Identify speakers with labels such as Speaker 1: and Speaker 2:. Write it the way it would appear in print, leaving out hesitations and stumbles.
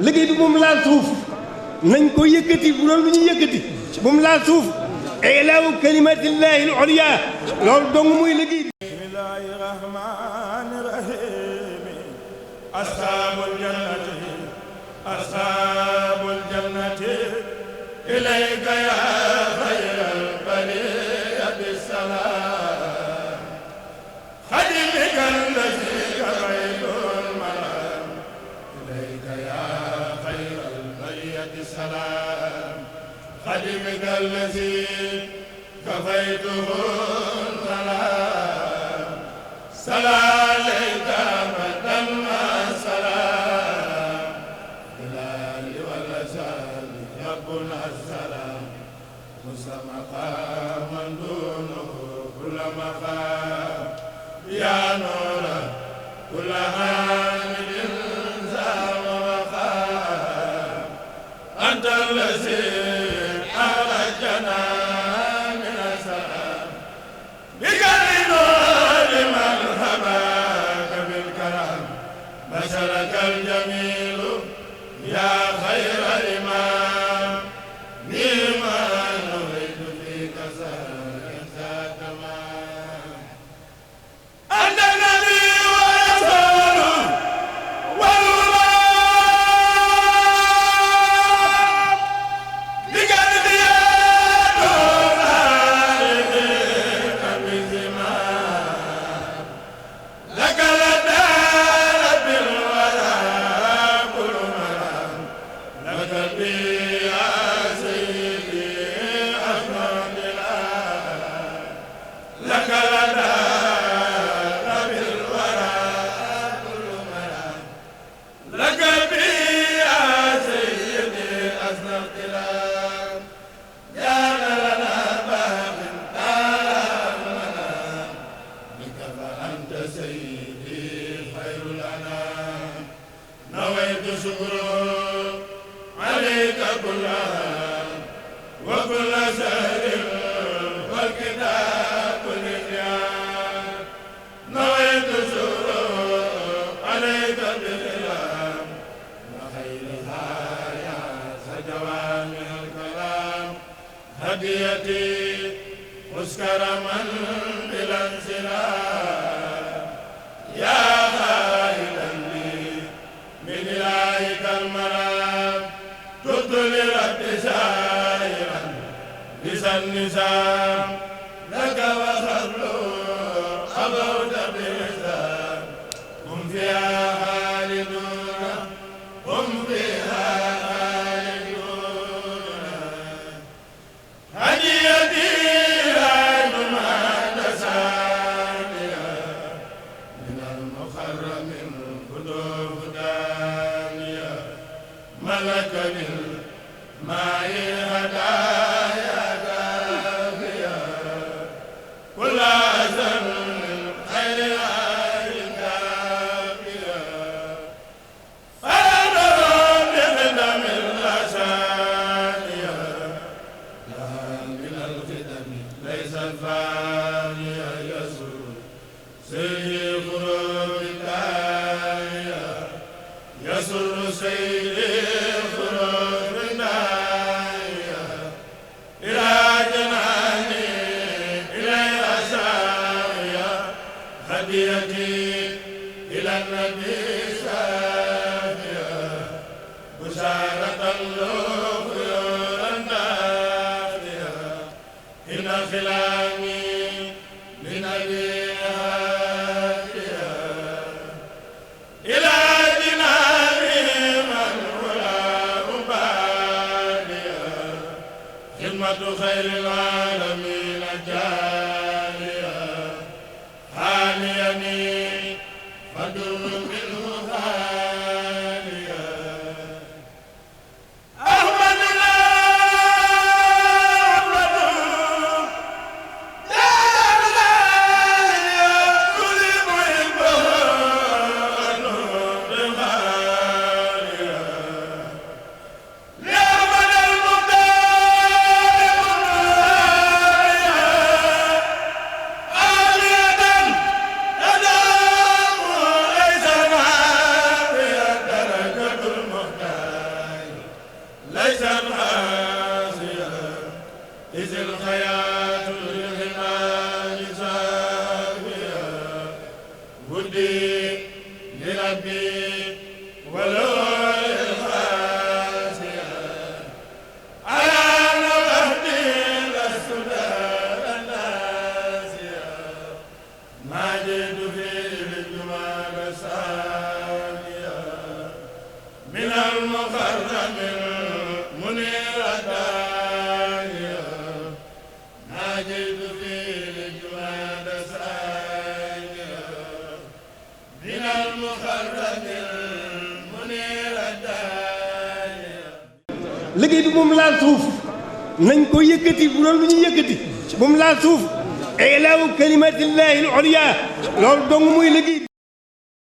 Speaker 1: liggéey bi moom laal suuf nañ ko yëkkati bu doon lu ñuy yëkkati moom laal suuf ilaahu kalimatillahi al-ulya loolu dong muy liggéey bi.
Speaker 2: bismillahi rahmani rahim ashabul jannati ilayka ya khayral bariyya bisalam khadimika allazi kabaytul maram ilayka ya khayral bariyya bisalam khadimika allazi kabaytuhu salam salam alayka madan ma salam bilali wala sal rabbuna salam musamaqaman dunuhu kulla maqam ya nura kulla hamidin zama waqam anta allazi arajana min salam بشرك الجميل يا خير إمام بما نريد فيك سهل تمام أنت النبي ورسول والأولى بقلب يا نور عليك بزمان لك هديتي مسكرما بلا انسلام يا خائلا لي من إلهك المرام تطلع رب سائرا لسان نسام لك وخلو أبوت بلسان هم فيها خالدون هم فيها هديتي عين ما تسانيا من المخرم القلوب دانيا ملكني الماء هدايا كافيا كل أذن من خير عين كافيا فأنا بخدم الأسانيا ليس الفاني يسر سيدي خروج الداعية يسر سيدي خروج الداعية إلى جناني إلى أسايا هديتي إلى النبي سافيا بشارة له خيورا نافيا إن خلامي من أبيها إلى جنانه من ولا أباليا خدمة خير العالمين جاليا حاليني فدر منه خاليا أحمد الله المخرم المنير الداعية ناجيت في الجواد ساجية من المخرم المنير الداعية
Speaker 1: liggéey bi moom laal suuf nañ ko yëkkati bu doon lu ñuy yëkkati moom laal suuf ilaahu kalimatillahi al-ulya loolu dong muy liggéey